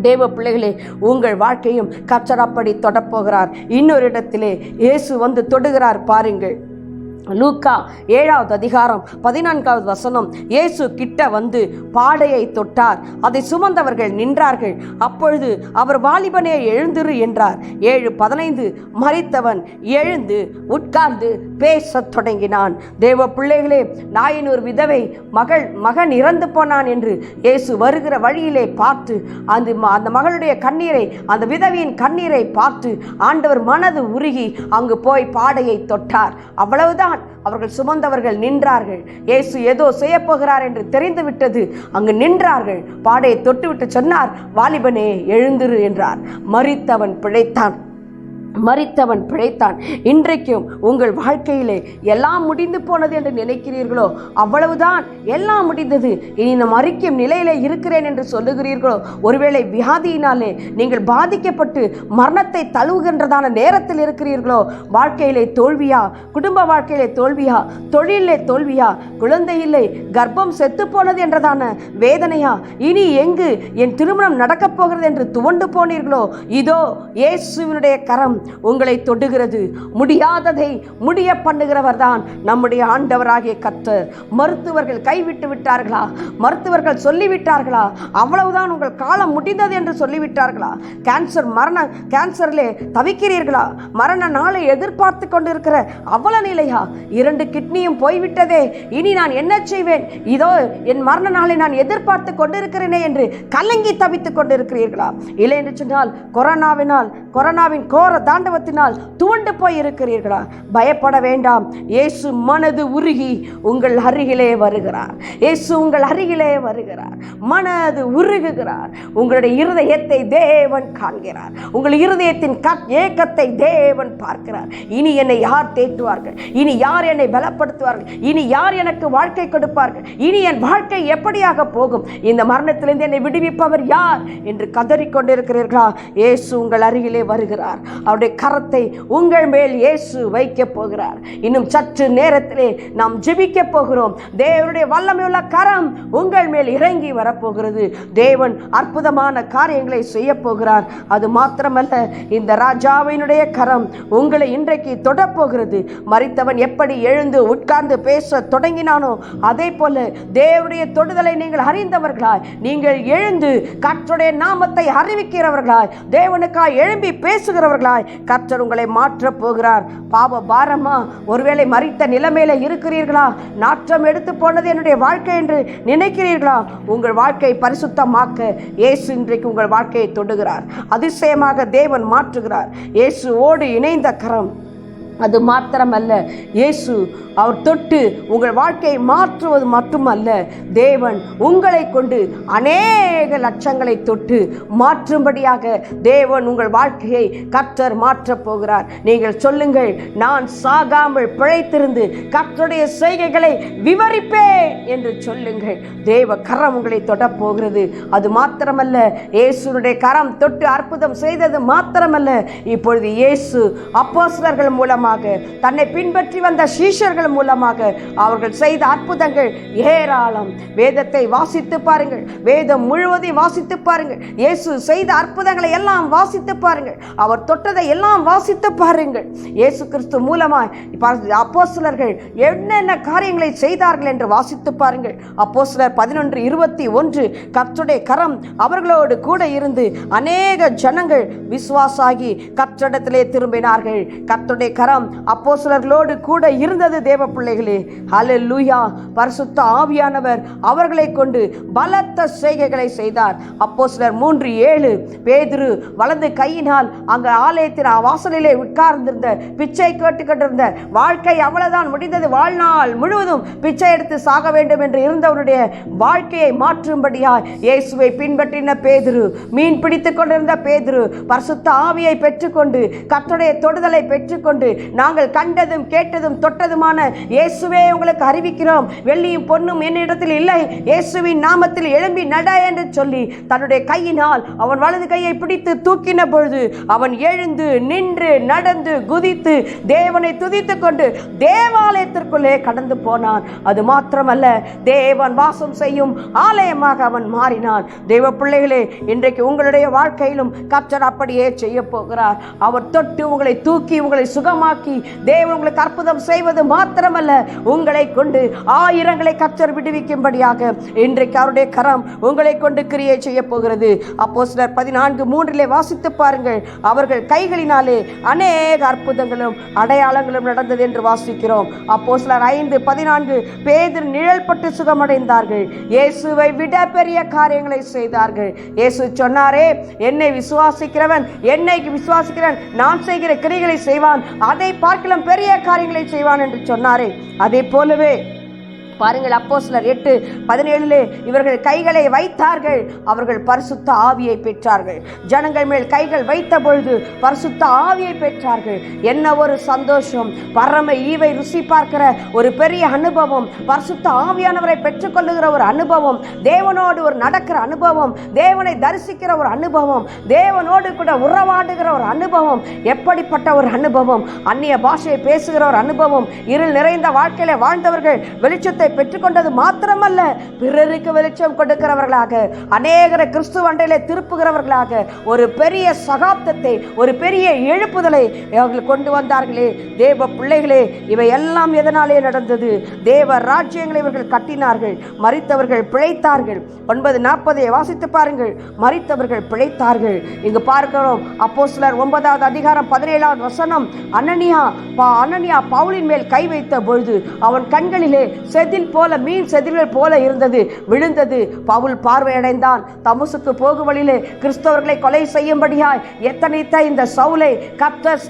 தேவ பிள்ளைகளே, உங்கள் வாழ்க்கையும் கர்த்தர் அப்படி தொடப்போகிறார். இன்னொரு இடத்திலே இயேசு வந்து தொடுகிறார் பாருங்கள். லூக்கா 7வது அதிகாரம் 14வது வசனம். இயேசு கிட்ட வந்து பாடையை தொட்டார். அதை சுமந்தவர்கள் நின்றார்கள். அப்பொழுது அவர், வாலிபனே எழுந்திரு என்றார். 7:15 மரித்தவன் எழுந்து உட்கார்ந்து பேசத் தொடங்கினான். தேவ பிள்ளைகளே, நாயினூர் விதவை மகன் இறந்து போனான் என்று இயேசு வருகிற வழியிலே பார்த்து அந்த மகளுடைய கண்ணீரை, அந்த விதவியின் கண்ணீரை பார்த்து ஆண்டவர் மனது உருகி அங்கு போய் பாடையை தொட்டார். அவ்வளவுதான். அவர்கள் சுமந்தவர்கள் நின்றார்கள். இயேசு ஏதோ செய்ய போகிறார் என்று தெரிந்துவிட்டது. அங்கு நின்றார்கள். பாடையை தொட்டுவிட்டு சொன்னார், வாலிபனே எழுந்திரு என்றார். மரித்தவன் பிழைத்தான். இன்றைக்கும் உங்கள் வாழ்க்கையிலே எல்லாம் முடிந்து போனது என்று நினைக்கிறீர்களோ, அவ்வளவுதான், எல்லாம் முடிந்தது, இனி நான் மரிக்கும் நிலையிலே இருக்கிறேன் என்று சொல்லுகிறீர்களோ, ஒருவேளை வியாதியினாலே நீங்கள் பாதிக்கப்பட்டு மரணத்தை தழுவுகின்றதான நேரத்தில் இருக்கிறீர்களோ, வாழ்க்கையிலே தோல்வியா, குடும்ப வாழ்க்கையிலே தோல்வியா, தொழிலே தோல்வியா, குழந்தை இல்லை, கர்ப்பம் செத்து போனது என்றதான வேதனையா, இனி எங்கு என் திருமணம் நடக்கப் போகிறது என்று துவண்டு போனீர்களோ, இதோ இயேசுவினுடைய கரம் உங்களை தொடுகிறது. முடியாததை முடிய பண்ணுகிறவர் தான் நம்முடைய ஆண்டவராகிய கர்த்தர். மருத்துவர்கள் கைவிட்டு விட்டார்களா? மருத்துவர்கள் சொல்லிவிட்டார்களா? அவ்வளவுதான், உங்கள் காலம் முடிந்தது என்று சொல்லிவிட்டார்களா? கேன்சரிலே தவிக்கிறீர்களா? மரண நாளை எதிர்பார்த்து கொண்டிருக்கிற அவல நிலையா? 2 கிட்னியும் போய்விட்டதே, இனி நான் என்ன செய்வேன்? இதோ என் மரண நாளை நான் எதிர்பார்த்து கொண்டிருக்கிறேனே என்று கலங்கி தவித்துக் கொண்டிருக்கிறீர்களா? இல்லை என்று சொன்னால் கொரோனாவின் கோர தாண்டவத்தினால் துவண்டு போய் இருக்கிறீர்களா? பயப்பட வேண்டாம். இயேசு மனது உருகி உங்கள் அருகிலே வருகிறார். இயேசு உங்கள் அருகிலே வருகிறார். மனது உருகுகிறார். உங்களுடைய இருதயத்தை தேவன் காண்கிறார். உங்கள் இருதயத்தின் ஏக்கத்தை தேவன் பார்க்கிறார். இனி என்னை யார் தேற்றுவார்கள்? இனி யார் என்னை பலப்படுத்துவார்கள்? இனி யார் எனக்கு வாழ்க்கை கொடுப்பார்கள்? இனி என் வாழ்க்கை எப்படியாக போகும்? இந்த மரணத்திலிருந்து என்னை விடுவிப்பவர் யார் என்று கதறிக்கொண்டிருக்கிறீர்களா? இயேசு உங்கள் அருகிலே வருகிறார். அவருடைய கரத்தை உங்கள் மேல் இயேசு வைக்க போகிறார். இன்னும் சற்று நேரத்திலே நாம் ஜெபிக்க போகிறோம். தேவனுடைய வல்லமையுள்ள கரம் உங்கள் மேல் இறங்கி வரப்போகிறது. தேவன் அற்புதமான காரியங்களை செய்ய போகிறார். அது மாத்திரமல்ல, இந்த ராஜாவினுடைய கரம் உங்களை இன்றைக்கு தொடப்போகிறது. மரித்தவன் எப்படி எழுந்து உட்கார்ந்து பேச தொடங்கினானோ, அதே போல தேவனுடைய தொடுதலை நீங்கள் அறிந்தவர்களாய், நீங்கள் எழுந்து கர்த்தருடைய நாமத்தை அறிவிக்கிறவர்களாய், தேவனுக்காய் எழும்பி பேசுகிறவர்களாய் கர்த்தர் உங்களை மாற்ற போகிறார். பாவ பாரமா? ஒருவேளை மரித்த நிலைமையில இருக்கிறீர்களா? நாற்றம் எடுத்து போனது என்னுடைய வாழ்க்கை என்று நினைக்கிறீர்களா? உங்கள் வாழ்க்கை பரிசுத்தமாக்க இயேசு இன்றைக்கு உங்கள் வாழ்க்கையை தொடுகிறார். அதிசயமாக தேவன் மாற்றுகிறார். இயேசுவோடு இணைந்த கரம். அது மாத்திரமல்ல, இயேசு அவர் தொட்டு உங்கள் வாழ்க்கையை மாற்றுவது மட்டுமல்ல, தேவன் உங்களை கொண்டு அநேக லட்சங்களை தொட்டு மாற்றும்படியாக தேவன் உங்கள் வாழ்க்கையை கர்த்தர் மாற்றப் போகிறார். நீங்கள் சொல்லுங்கள், நான் சாகாமல் பிழைத்திருந்து கர்த்தருடைய செய்கைகளை விவரிப்பேன் என்று சொல்லுங்கள். தேவ கரம் உங்களை தொடப் போகிறது. அது மாத்திரமல்ல, இயேசுனுடைய கரம் தொட்டு அற்புதம் செய்தது மாத்திரமல்ல, இப்பொழுது இயேசு அப்போஸ்தலர்கள் மூலமாக மூலமாக, தன்னை பின்பற்றி வந்த சீஷர்கள் மூலமாக அவர்கள் செய்த அற்புதங்கள் ஏராளம். வேதத்தை வாசித்து பாருங்கள், வேதம் முழுவதையும் வாசித்து பாருங்கள். இயேசு செய்த அற்புதங்களை எல்லாம் வாசித்து பாருங்கள். அவர் தொட்டதை எல்லாம் வாசித்து பாருங்கள். இயேசு கிறிஸ்து மூலமாய் அப்போஸ்தலர்கள் என்னென்ன காரியங்களை செய்தார்கள் என்று வாசித்து பாருங்கள். அப்போஸ்தலர் 11:21 கர்த்தருடைய கரம் அவர்களோடு கூட இருந்து அநேக ஜனங்கள் விசுவாசாகி கர்த்தரிடத்திலே திரும்பினார்கள். கர்த்தருடைய கரம் அப்போஸ்தலர்களோடு கூட இருந்தது. தேவ பிள்ளைகளே, ஹல்லேலூயா. பரிசுத்த ஆவியானவர் அவர்களை கொண்டு பலத்த செய்கைகளை செய்தார். அப்போஸ்தலர் 3:7 பேதுரு வலது கையினால் அங்கு ஆலயத்தின் வாசலிலே உட்கார்ந்திருந்த பிச்சை கேட்டுக்கொண்டிருந்த வாழ்க்கை அவ்வளவுதான் முடிந்தது, வாழ்நாள் முழுவதும் பிச்சை எடுத்து சாக வேண்டும் என்று இருந்தவருடைய வாழ்க்கையை மாற்றும்படியாய் இயேசுவை பின்பற்றின பேதுரு, மீன் பிடித்துக் கொண்டிருந்த பேதுரு பரிசுத்த ஆவியை பெற்றுக்கொண்டு கர்த்தருடைய தொடுதலை பெற்றுக்கொண்டு, நாங்கள் கண்டதும் கேட்டதும் தொட்டதுமான இயேசுவே உங்களுக்கு அறிவிக்கிறோம், வெள்ளியும் பொன்னும் என்னிடத்தில் இல்லை, இயேசுவின் நாமத்தில் எழும்பி நட என்று சொல்லி தன்னுடைய கையினால் அவன் வலது கையை பிடித்து தூக்கின பொழுது அவன் எழுந்து நின்று நடந்து குதித்து தேவனை துதித்துக் கொண்டு தேவாலயத்திற்குள்ளே கடந்து போனான். அது மாத்திரமல்ல, தேவன் வாசம் செய்யும் ஆலயமாக அவன் மாறினான். தேவ பிள்ளைகளே, இன்றைக்கு உங்களுடைய வாழ்க்கையிலும் கர்த்தர் அப்படியே செய்ய போகிறார். அவர் தொட்டு உங்களை தூக்கி உங்களை சுகமாக்கி தேவன் உங்களுக்கு அற்புதம் செய்வது மாத்திரமல்ல, உங்களை கொண்டு ஆயிரங்களை கர்த்தர் விடுவிக்கும்படியாக இன்றைக்கு அவருடைய கரம் உங்களை கொண்டு கிரியை செய்ய போகிறது. அப்போஸ்தலர் 14:3 வாசித்து பாருங்கள். அவர்கள் கைகளினாலே அநேக அற்புதங்களும் அடையாளங்களும் நடந்தது என்று வாசிக்கிறோம். அப்போஸ்தலர் 5:14 பேதுரு நிழல் பட்டு சுகமடைந்தார்கள். இயேசுவை விட பெரிய காரியங்களை செய்தார்கள். இயேசு சொன்னாரே, என்னை விசுவாசிக்கிறவன் நான் செய்கிற கிரியைகளை செய்வான், அதை பார்க்கலாம் பெரிய காரியங்களை செய்வான் என்று சொன்னாரே, அதே போலவே பாருங்கள், அப்போஸ்தலர் 8:17 இவர்கள் கைகளை வைத்தார்கள், அவர்கள் பரிசுத்த ஆவியை பெற்றார்கள். ஜனங்கள் மேல் கைகள் வைத்த பொழுது பரிசுத்த ஆவியை பெற்றார்கள். என்ன ஒரு சந்தோஷம்! பரம ஈவை ருசி பார்க்கிற ஒரு பெரிய அனுபவம், பரிசுத்த ஆவியானவரை பெற்றுக்கொள்ளுகிற ஒரு அனுபவம், தேவனோடு ஒரு நடக்கிற அனுபவம், தேவனை தரிசிக்கிற ஒரு அனுபவம், தேவனோடு கூட உறவாடுகிற ஒரு அனுபவம். எப்படிப்பட்ட ஒரு அனுபவம்! அந்நிய பாஷையை பேசுகிற ஒரு அனுபவம். இருள் நிறைந்த வாழ்க்கையில வாழ்ந்தவர்கள் வெளிச்சத்தை பெற்றுக்கொண்டது மாத்திரமல்ல, பிறருக்கு வெளிச்சம் கொடுக்கிறவர்களாக, அநேகரை கிறிஸ்துவ அண்டையிலே திருப்புகிறவர்களாக ஒரு பெரிய சகாப்தத்தை, ஒரு பெரிய எழுப்புதலை அவர்கள் கொண்டு வந்தார்களே. தேவ பிள்ளைகளே, இவை எல்லாம் எதனாலே நடந்தது? தேவ ராஜ்யங்களை இவர்கள் கட்டினார்கள், மரித்தவர்கள் பிழைத்தார்கள். 9:40 வாசித்து பாருங்கள். மரித்தவர்கள் பிழைத்தார்கள். இங்கு பார்க்கிறோம், அப்போஸ்தலர் 9:17 அனனியா பவுலின் மேல் கை வைத்த பொழுது அவன் கண்களிலே மீன் செதில்கள் போல இருந்தது, விழுந்தது. பவுல் பார்வையடைந்தான். தமுசுக்கு போகும் வழியிலே கிறிஸ்தவர்களை கொலை செய்யும்படியாய் எத்தனைத்த இந்த சவுலை கர்த்தர்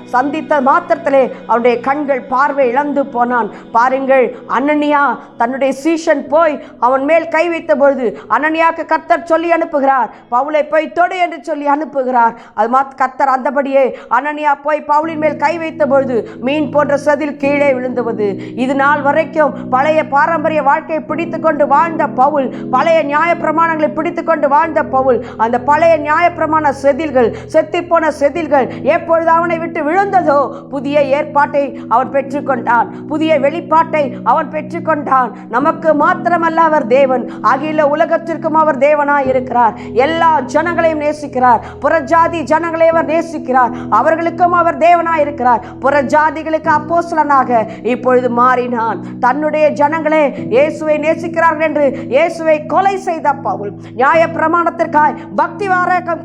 சந்தித்த மாத்திரத்திலே அவனுடைய கண்கள் பார்வை இழந்து போனான். பாருங்கள், அனனியா தன்னுடைய சீஷன் போய் அவன் மேல் கை வைத்த பொழுது அனனியாக்கு கர்த்தர் சொல்லி அனுப்புகிறார், பவுலை போய் தொடு என்று சொல்லி அனுப்புகிறார். அது கர்த்தர் அந்தபடியே அனனியா போய் பவுலின் மேல் கை வைத்த பொழுது மீன் போன்ற செதில் கீழே விழுந்துவது. இது நாள் வரைக்கும் பழைய பாரம்பரிய வாழ்க்கையை பிடித்துக் கொண்டு வாழ்ந்த பவுல், பழைய நியாய பிரமாணங்களை பிடித்துக் கொண்டு வாழ்ந்த பவுல், அந்த பழைய நியாய பிரமாண செதில்கள், செத்திப்போன செதில்கள் எப்பொழுது அவனை விட்டு விழுந்ததோ புதிய ஏற்பாட்டை அவன் பெற்றுக்கொண்டான், புதிய வெளிப்பாட்டை அவன் பெற்றுக்கொண்டான். நமக்கு மாத்திரமல்ல அவர் தேவன், அகில உலகத்திற்கும் அவர் தேவனாய் இருக்கிறார். எல்லா ஜனங்களையும் நேசிக்கிறார். புறஜாதி ஜனங்களை அவர் நேசிக்கிறார், அவர்களுக்கும் அவர் தேவனாய் இருக்கிறார். புறஜாதிகளுக்கு அப்போஸ்தலனாக இப்பொழுது மாறினான். தன்னுடைய ஜனங்களே இயேசுவை நேசிக்கிறார்கள் என்று இயேசுவை கொலை செய்த பவுல், நியாய பிரமாணத்திற்காய் பக்தி வாரகம்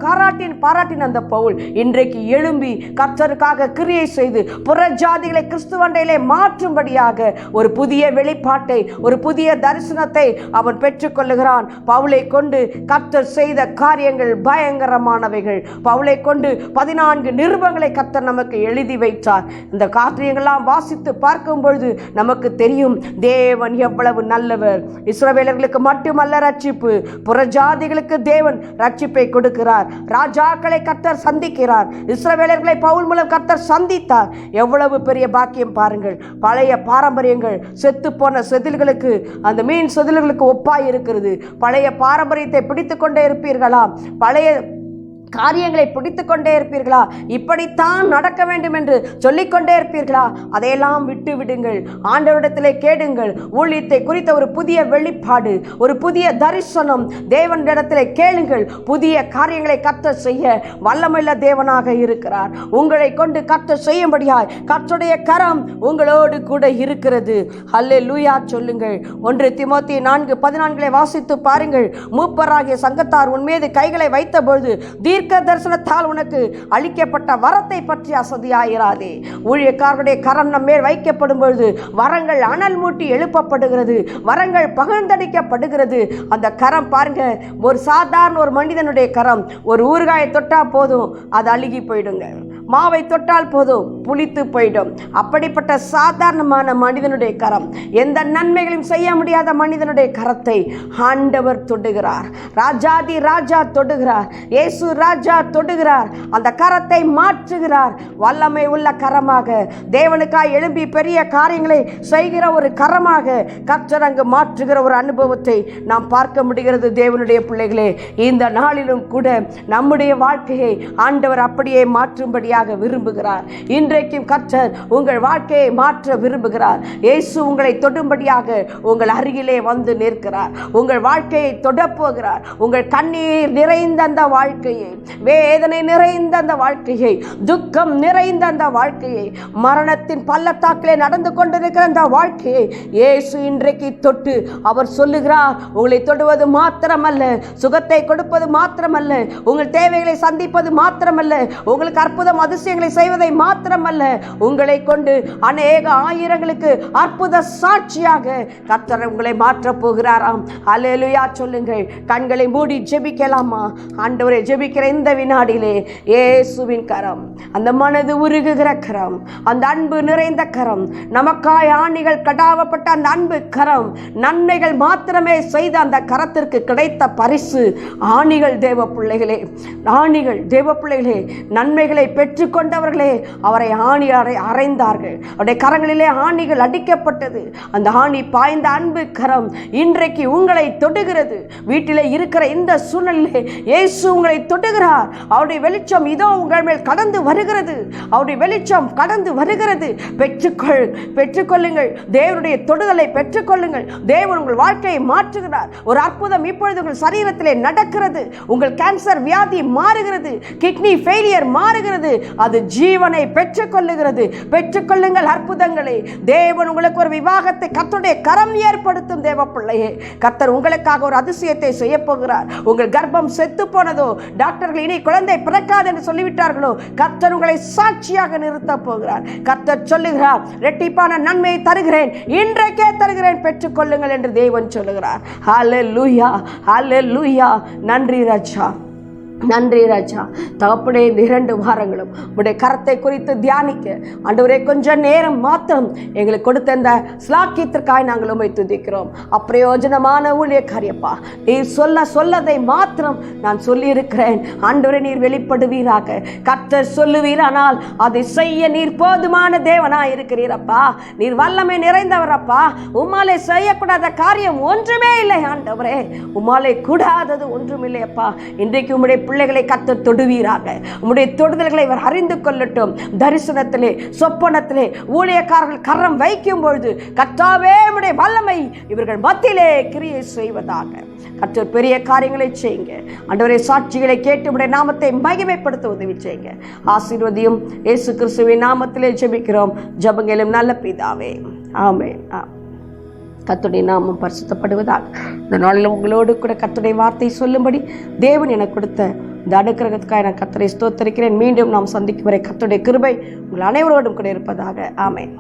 பாராட்டின அந்த பவுல் இன்றைக்கு எழும்பி கர்த்தருக்காக கிரியை செய்து புறஜாதிகளை கிறிஸ்துவண்டையிலே மாற்றும்படியாக ஒரு புதிய வெளிப்பாட்டை, ஒரு புதிய தரிசனத்தை அவன் பெற்றுக்கொள்ளுகிறான். பவுலை கொண்டு கர்த்தர் செய்த காரியங்கள் பயங்கரமானவைகள். பவுலை கொண்டு 14 நிருபங்களை கர்த்தர் நமக்கு எழுதி வைத்தார். இந்த காரியங்கள்லாம் வாசித்து பார்க்கும் பொழுது நமக்கு தெரியும் தேவன் எவ்வளவு நல்லவர். இஸ்ரவேலர்களுக்கு மட்டுமல்ல ரட்சிப்பு, புறஜாதிகளுக்கு தேவன் ரட்சிப்பை கொடுக்கிறார். ராஜாக்களை கர்த்தர் சந்திக்கிறார். இஸ்ரவேலர்களை பவுல் மூலம் கர்த்தர் சந்தித்தார். எவ்வளவு பெரிய பாக்கியம் பாருங்கள். பழைய பாரம்பரியங்கள் செத்து போன செதில்களுக்கு, அந்த மீன் செதில்களுக்கு ஒப்பாய் இருக்கிறது. பழைய பாரம்பரியத்தை பிடித்துக் கொண்டே இருப்பீர்களா? பழைய காரியங்களை பிடித்து கொண்டே இருப்பீர்களா? இப்படித்தான் நடக்க வேண்டும் என்று சொல்லிக்கொண்டே இருப்பீர்களா? அதையெல்லாம் விட்டு விடுங்கள். ஆண்டவரிடத்திலே கேளுங்கள். ஊழியத்தை குறித்த ஒரு புதிய வெளிப்பாடு, ஒரு புதிய தரிசனம் தேவனிடத்திலே கேளுங்கள். புதிய காரியங்களை கர்த்தர் செய்ய வல்லமையுள்ள தேவனாக இருக்கிறார். உங்களை கொண்டு கர்த்தர் செய்யும்படியாய் கர்த்தருடைய கரம் உங்களோடு கூட இருக்கிறது. அல்லேலூயா சொல்லுங்கள். 1 தீமோத்தேயு 4:14 வாசித்து பாருங்கள். மூப்பராகிய சங்கத்தார் உன்மீது கைகளை வைத்த பொழுது தீர்க்க தரிசனத்தால் உனக்கு அளிக்கப்பட்ட வரத்தை பற்றி அசதியாயிராதே. ஊழியக்காரருடைய கரம் நம்ம மேல் வைக்கப்படும் பொழுது வரங்கள் அனல் மூட்டி எழுப்பப்படுகிறது, வரங்கள் பகிர்ந்தடிக்கப்படுகிறது. அந்த கரம் பாருங்க, ஒரு சாதாரண ஒரு மனிதனுடைய கரம் ஒரு ஊறுகாயை தொட்டா போதும் அது அழுகி போயிடுங்க. மாவை தொட்டால் போதும் புளித்து போயிடும். அப்படிப்பட்ட சாதாரணமான மனிதனுடைய கரம், எந்த நன்மைகளையும் செய்ய முடியாத மனிதனுடைய கரத்தை ஆண்டவர் தொடுகிறார். ராஜாதி ராஜா தொடுகிறார். இயேசு ராஜா தொடுகிறார். அந்த கரத்தை மாற்றுகிறார். வல்லமை உள்ள கரமாக, தேவனுக்காய் எழும்பி பெரிய காரியங்களை செய்கிற ஒரு கரமாக கர்த்தர் அங்கு மாற்றுகிற ஒரு அனுபவத்தை நாம் பார்க்க முடிகிறது. தேவனுடைய பிள்ளைகளே, இந்த நாளிலும் கூட நம்முடைய வாழ்க்கையை ஆண்டவர் அப்படியே மாற்றும்படியாக விரும்புகிறார். இன்றைக்கும் கர்த்தர் உங்கள் வாழ்க்கையை மாற்ற விரும்புகிறார். இயேசு உங்களை தொடும்படியாக உங்கள் அருகிலே வந்து நிற்கிறார். உங்கள் வாழ்க்கையை தொடப்போகிறார். உங்கள் கண்ணீர் நிறைந்த அந்த வாழ்க்கையை, வேதனை நிறைந்த அந்த வாழ்க்கையை, துக்கம் நிறைந்த அந்த வாழ்க்கையை, மரணத்தின் பள்ளத்தாக்கிலே நடந்து கொண்டிருக்கிற அந்த வாழ்க்கையை இயேசு இன்றைக்கு தொட்டு அவர் சொல்லுகிறார், உங்களை தொடுவது மாத்திரமல்ல, சுகத்தை கொடுப்பது மாத்திரமல்ல, உங்கள் தேவைகளை சந்திப்பது மாத்திரமல்ல, உங்களுக்கு அற்புதம் அதிசயங்களை செய்வதை மாத்திரமல்ல, உங்களை கொண்டு அநேக ஆயிரங்களுக்கு அற்புத சாட்சியாக கர்த்தர் உங்களை மாற்றப் போகிறாராம். அல்லேலூயா சொல்லுங்கள். கண்களை மூடி ஜெபிக்கலாமா? ஆண்டவரே, ஜெபிக்கிற இந்த வினாடியிலே இயேசுவின் கரம், அந்த மனது உருகுகிற கரம், அந்த அன்பு நிறைந்த கரம், நமக்காய் ஆணிகள் கடாவப்பட்ட அந்த அன்பு கரம், நன்மைகள் மாத்திரமே செய்த அந்த கரத்திற்கு கிடைத்த பரிசு. ஆணிகள் தேவ பிள்ளைகளே, ஆணிகள் தேவ பிள்ளைகளே, நன்மைகளை பெற்றுக்கொண்டவர்களே அவரை ஆணி அறைந்தார்கள். அவருடைய கரங்களிலே ஆணிகள் அடிக்கப்பட்டது. அந்த ஆணி பாய்ந்த அன்பு கரம் இன்றைக்கு உங்களை தொடுகிறது. வீட்டிலே இருக்கிற இந்த சூழ்நிலையிலே இயேசு உங்களை தொடுகிறார். அவருடைய வெளிச்சம் இதோ உங்கள் மேல் கடந்து வருகிறது. அவருடைய வெளிச்சம் கடந்து வருகிறது. பெற்றுக்கொள்ளுங்கள். தேவனுடைய தொடுதலை பெற்றுக்கொள்ளுங்கள். தேவன் உங்கள் வாழ்க்கையை மாற்றுகிறார். ஒரு அற்புதம் இப்பொழுது உங்கள் சரீரத்திலே நடக்கிறது. உங்கள் கேன்சர் வியாதி மாறுகிறது. கிட்னி ஃபெயிலியர் மாறுகிறது. அது ஜீவனை பெற்றுக்கொள்ளுகிறது. பெற்றுக்கொள்ளுங்கள் அற்புதங்களை. தேவன் உங்களுக்கு ஒரு விவாகத்தை கர்த்தருடைய கரம் ஏற்படுத்தும். தேவ பிள்ளையே, கர்த்தர் உங்களுக்காக ஒரு அதிசயத்தை செய்ய போகிறார். உங்கள் கர்ப்பம் செத்து போனதோ, டாக்டர்கள் இனி குழந்தை பிறக்காது என்று சொல்லிவிட்டார்களோ, கர்த்தர் உங்களை சாட்சியாக நிறுத்த போகிறார். கர்த்தர் சொல்லுகிறார், இரட்டிப்பான நன்மையை தருகிறேன், இன்றைக்கே தருகிறேன், பெற்றுக்கொள்ளுங்கள் என்று தேவன் சொல்லுகிறார். ஹல்லேலூயா, ஹல்லேலூயா. நன்றி ராஜா, நன்றி ராஜா. தகப்பனே, இந்த 2 வாரங்களும் உடைய கரத்தை குறித்து தியானிக்க ஆண்டவரே கொஞ்ச நேரம் மாத்திரம் எங்களுக்கு கொடுத்த இந்த ஸ்லாக்கியத்திற்காக நாங்கள் உம்மை துதிக்கிறோம். அப்பிரயோஜனமான ஊழியக்காரியப்பா, நீர் சொல்லதை மாத்திரம் நான் சொல்லியிருக்கிறேன். ஆண்டவரே, நீர் வெளிப்படுவீராக. கர்த்தர் சொல்லுவீரானால் அதை செய்ய நீர் போதுமான தேவனாய் இருக்கிறீரப்பா. நீர் வல்லமை நிறைந்தவரப்பா. உம்மாலே செய்யக்கூடாத காரியம் ஒன்றுமே இல்லை ஆண்டவரே. உம்மாலே கூடாதது ஒன்றுமில்லையப்பா. இன்றைக்கு உம்முடைய பிள்ளைகளை கர்த்தர் தொடுவீராக. உம்முடைய தொடுதல்களை இவர் அறிந்து கொள்ளட்டும். தரிசனத்திலே, சொப்பனத்திலே ஊழியக்காரர்கள் கரம் வைக்கும் பொழுது கர்த்தாவே உம்முடைய வல்லமை இவர்கள் மத்தியிலே கிரியை செய்வதாக. கர்த்தர் பெரிய காரியங்களை செய்யுங்க ஆண்டவரே. சாட்சிகளை கேட்டு உம்முடைய நாமத்தை மகிமைப்படுத்த உதவி செய்யுங்க. ஆசீர்வதியும். இயேசு கிறிஸ்துவின் நாமத்திலே ஜெபிக்கிறோம் ஜெபங்களும் நல்ல பிதாவே, ஆமென். கர்த்தருடைய நாமம் பரிசுத்தப்படுவதாக. இந்த நாளில் உங்களோடு கூட கர்த்தருடைய வார்த்தை சொல்லும்படி தேவன் எனக்கு கொடுத்த இந்த அனுக்கிரகத்துக்காக நான் கர்த்தரை ஸ்தோத்திரிக்கிறேன். மீண்டும் நாம் சந்திக்கும் வரை கர்த்தருடைய கிருபை உங்கள் அனைவரோடும் கூட இருப்பதாக. ஆமென்.